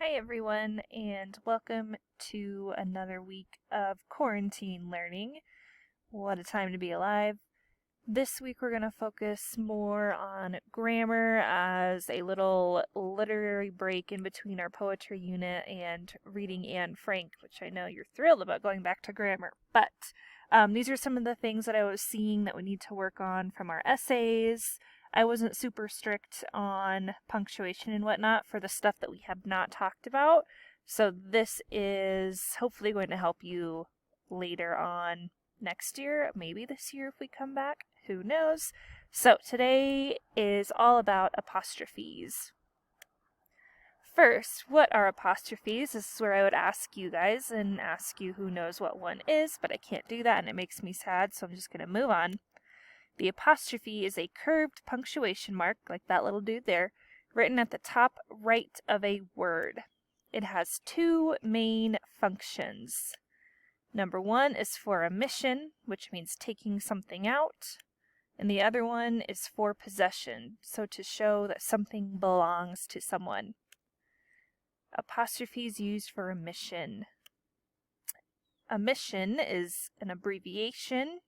Hi everyone, and welcome to another week of quarantine learning. What a time to be alive. This week we're going to focus more on grammar as a little literary break in between our poetry unit and reading Anne Frank, which I know you're thrilled about going back to grammar. But these are some of the things that I was seeing that we need to work on from our essays. I wasn't super strict on punctuation and whatnot for the stuff that we have not talked about. So this is hopefully going to help you later on next year, maybe this year if we come back, who knows. So today is all about apostrophes. First, what are apostrophes? This is where I would ask you guys and ask you who knows what one is, but I can't do that and it makes me sad, so I'm just going to move on. The apostrophe is a curved punctuation mark, like that little dude there, written at the top right of a word. It has two main functions. Number one is for omission, which means taking something out, and the other one is for possession, so to show that something belongs to someone. Apostrophes used for omission. Omission is an abbreviation.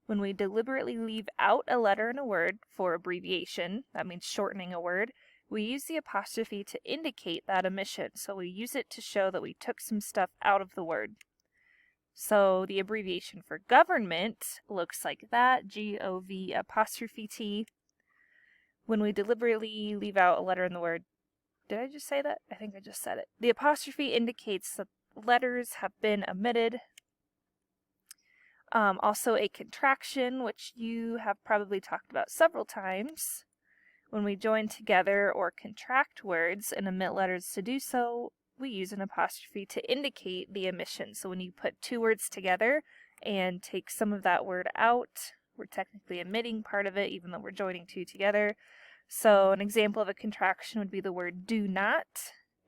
When we deliberately leave out a letter in a word for abbreviation, that means shortening a word, we use the apostrophe to indicate that omission. So we use it to show that we took some stuff out of the word. So the abbreviation for government looks like that, G-O-V apostrophe T. When we deliberately leave out a letter in the word, did I just say that? I think I just said it. The apostrophe indicates that letters have been omitted. Also a contraction, which you have probably talked about several times. When we join together or contract words and omit letters to do so, we use an apostrophe to indicate the omission. So when you put two words together and take some of that word out, we're technically omitting part of it, even though we're joining two together. So an example of a contraction would be the word do not.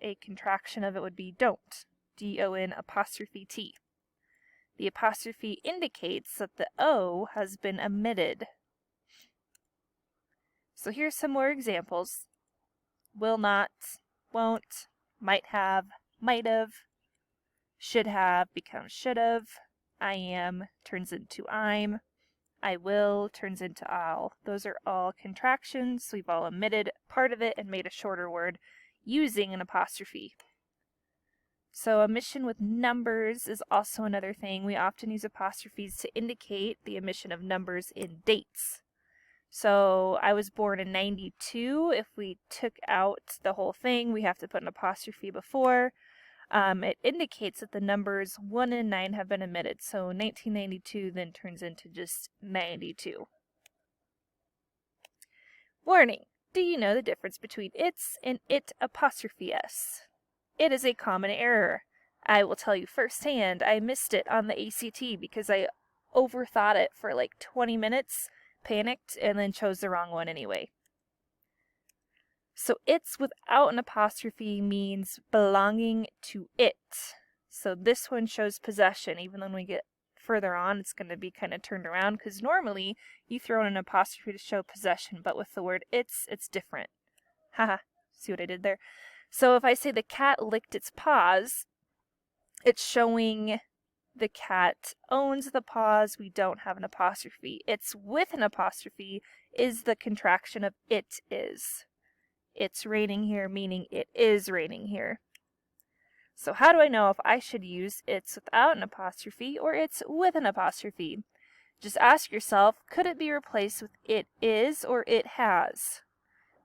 A contraction of it would be don't, D-O-N apostrophe T. The apostrophe indicates that the O has been omitted. So here's some more examples. Will not, won't, might have, might have, should have becomes should have, I am turns into I'm, I will turns into I'll. Those are all contractions. We've all omitted part of it and made a shorter word using an apostrophe. So omission with numbers is also another thing. We often use apostrophes to indicate the omission of numbers in dates. So I was born in 92. If we took out the whole thing, we have to put an apostrophe before. It indicates that the numbers 1 and 9 have been omitted. So 1992 then turns into just 92. Warning! Do you know the difference between its and it apostrophe s? It is a common error. I will tell you firsthand, I missed it on the ACT because I overthought it for like 20 minutes, panicked, and then chose the wrong one anyway. So its without an apostrophe means belonging to it. So this one shows possession. Even when we get further on, it's going to be kind of turned around because normally you throw in an apostrophe to show possession, but with the word it's different. Haha, see what I did there? So if I say the cat licked its paws, it's showing the cat owns the paws. We don't have an apostrophe. It's with an apostrophe is the contraction of it is. It's raining here, meaning it is raining here. So how do I know if I should use it's without an apostrophe or it's with an apostrophe? Just ask yourself, could it be replaced with it is or it has?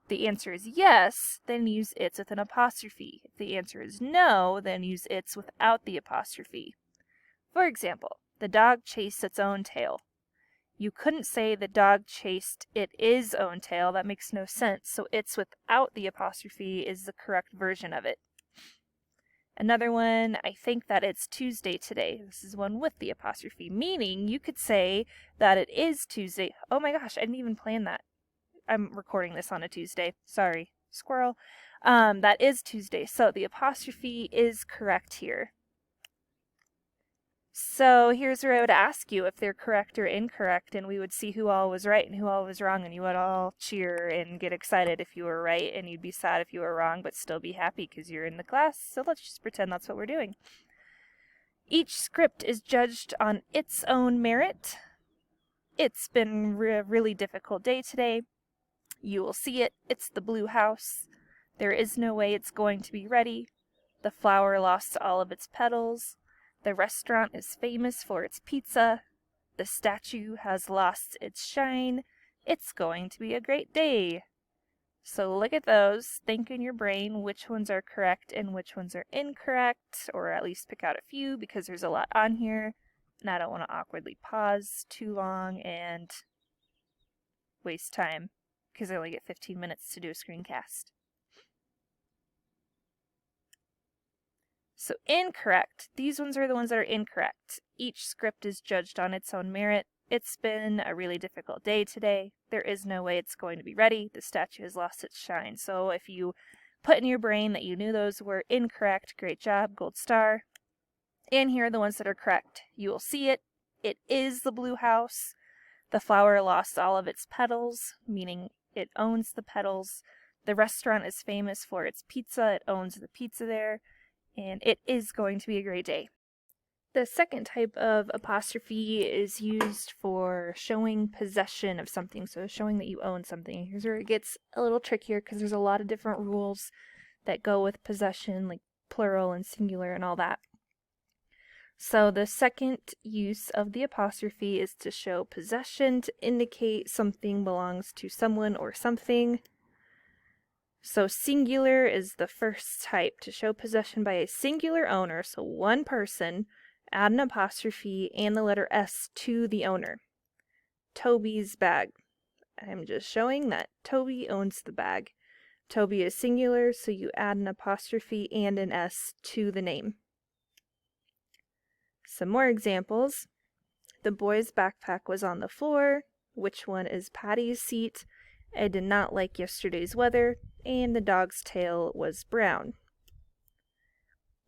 If the answer is yes, then use it's with an apostrophe. If the answer is no, then use it's without the apostrophe. For example, the dog chased its own tail. You couldn't say the dog chased its own tail. That makes no sense. So it's without the apostrophe is the correct version of it. Another one, I think that it's Tuesday today. This is one with the apostrophe, meaning you could say that it is Tuesday. Oh my gosh, I didn't even plan that. I'm recording this on a Tuesday. Sorry, squirrel. That is Tuesday. So the apostrophe is correct here. So here's where I would ask you if they're correct or incorrect, and we would see who all was right and who all was wrong, and you would all cheer and get excited if you were right, and you'd be sad if you were wrong, but still be happy because you're in the class. So let's just pretend that's what we're doing. Each script is judged on its own merit. It's been a really difficult day today. You will see it. It's the blue house. There is no way it's going to be ready. The flower lost all of its petals. The restaurant is famous for its pizza. The statue has lost its shine. It's going to be a great day. So look at those. Think in your brain which ones are correct and which ones are incorrect, or at least pick out a few because there's a lot on here. And I don't want to awkwardly pause too long and waste time because I only get 15 minutes to do a screencast. So incorrect. These ones are the ones that are incorrect. Each script is judged on its own merit. It's been a really difficult day today. There is no way it's going to be ready. The statue has lost its shine. So if you put in your brain that you knew those were incorrect, great job, gold star. And here are the ones that are correct. You will see it. It is the blue house. The flower lost all of its petals, meaning it owns the petals. The restaurant is famous for its pizza. It owns the pizza there. And it is going to be a great day. The second type of apostrophe is used for showing possession of something, so showing that you own something. Here's where it gets a little trickier because there's a lot of different rules that go with possession, like plural and singular and all that. So the second use of the apostrophe is to show possession, to indicate something belongs to someone or something. So singular is the first type, to show possession by a singular owner, so one person. Add an apostrophe and the letter S to the owner. Toby's bag. I'm just showing that Toby owns the bag. Toby is singular, so you add an apostrophe and an S to the name. Some more examples. The boy's backpack was on the floor. Which one is Patty's seat? I did not like yesterday's weather. And the dog's tail was brown.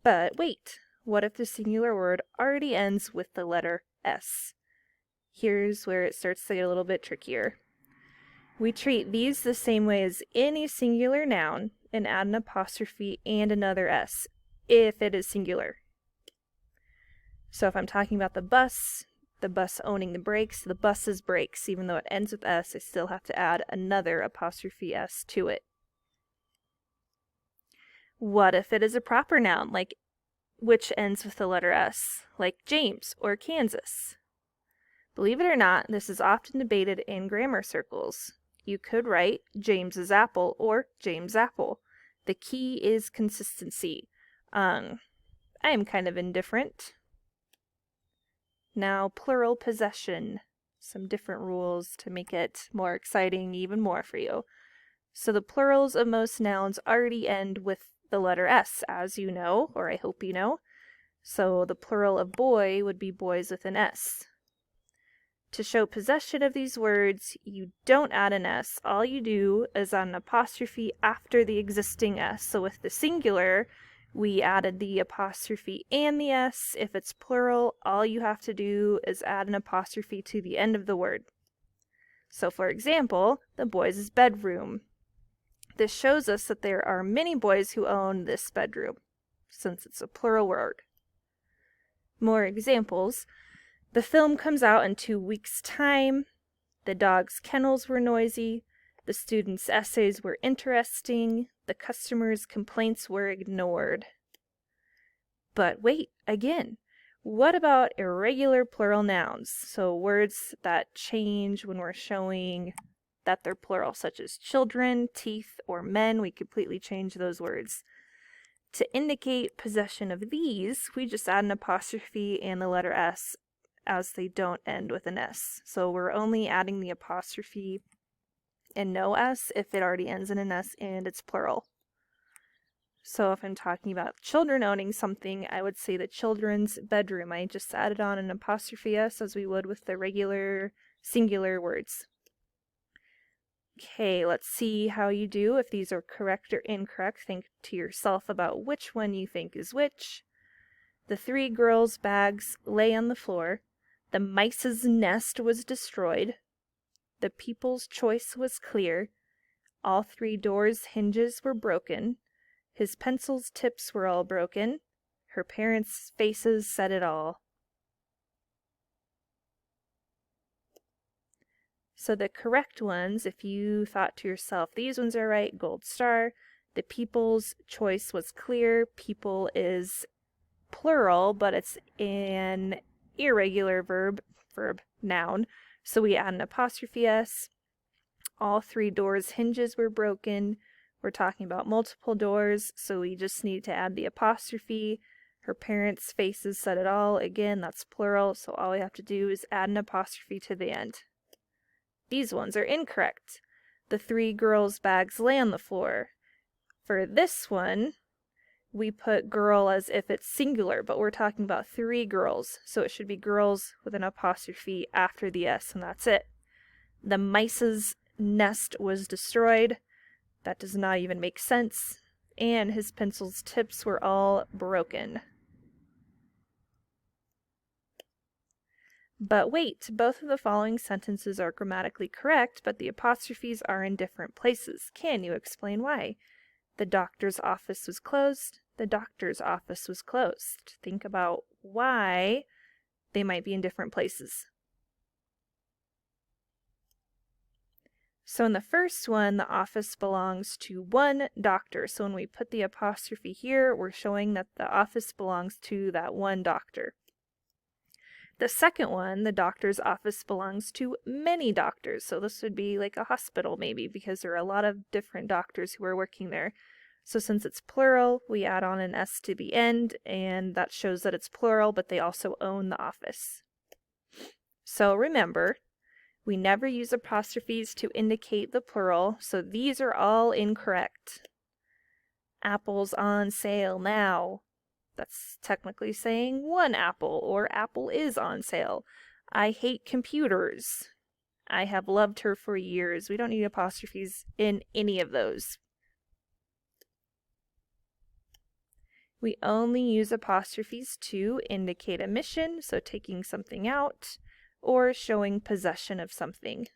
But wait, what if the singular word already ends with the letter S? Here's where it starts to get a little bit trickier. We treat these the same way as any singular noun and add an apostrophe and another S if it is singular. So if I'm talking about the bus owning the brakes, the bus's brakes, even though it ends with S, I still have to add another apostrophe S to it. What if it is a proper noun, like which ends with the letter S, like James or Kansas? Believe it or not, this is often debated in grammar circles. You could write James's apple or James' apple. The key is consistency. I am kind of indifferent. Now, plural possession. Some different rules to make it more exciting even more for you. So the plurals of most nouns already end with the letter S, as you know, or I hope you know. So the plural of boy would be boys with an S. To show possession of these words, you don't add an S. All you do is add an apostrophe after the existing S. So with the singular, we added the apostrophe and the S. If it's plural, all you have to do is add an apostrophe to the end of the word. So for example, the boys' bedroom. This shows us that there are many boys who own this bedroom, since it's a plural word. More examples. The film comes out in 2 weeks' time. The dog's kennels were noisy. The students' essays were interesting. The customers' complaints were ignored. But wait, again, what about irregular plural nouns? So words that change when we're showing that they're plural, such as children, teeth, or men. We completely change those words. To indicate possession of these, we just add an apostrophe and the letter S as they don't end with an S. So we're only adding the apostrophe and no S if it already ends in an S and it's plural. So if I'm talking about children owning something, I would say the children's bedroom. I just added on an apostrophe S as we would with the regular singular words. Okay, let's see how you do. If these are correct or incorrect, think to yourself about which one you think is which. The 3 girls' bags lay on the floor. The mice's nest was destroyed. The people's choice was clear. All 3 doors' hinges were broken. His pencil's tips were all broken. Her parents' faces said it all. So the correct ones, if you thought to yourself, these ones are right, gold star. The people's choice was clear. People is plural, but it's an irregular verb, noun. So we add an apostrophe S. All 3 doors' hinges were broken. We're talking about multiple doors, so we just need to add the apostrophe. Her parents' faces said it all. Again, that's plural, so all we have to do is add an apostrophe to the end. These ones are incorrect. The 3 girls' bags lay on the floor. For this one, we put girl as if it's singular, but we're talking about 3 girls, so it should be girls with an apostrophe after the S, and that's it. The mice's nest was destroyed. That does not even make sense. And his pencil's tips were all broken. But wait, both of the following sentences are grammatically correct, but the apostrophes are in different places. Can you explain why? The doctor's office was closed. The doctor's office was closed. Think about why they might be in different places. So in the first one, the office belongs to one doctor. So when we put the apostrophe here, we're showing that the office belongs to that one doctor. The second one, the doctor's office belongs to many doctors. So this would be like a hospital maybe, because there are a lot of different doctors who are working there. So since it's plural, we add on an S to the end, and that shows that it's plural, but they also own the office. So remember, we never use apostrophes to indicate the plural, so these are all incorrect. Apples on sale now. That's technically saying 1 apple, or apple is on sale. I hate computers. I have loved her for years. We don't need apostrophes in any of those. We only use apostrophes to indicate omission, so taking something out, or showing possession of something.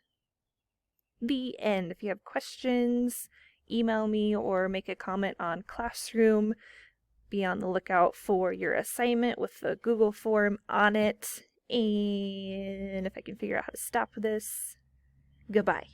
The end. If you have questions, email me or make a comment on Classroom. Be on the lookout for your assignment with the Google form on it. And if I can figure out how to stop this, goodbye.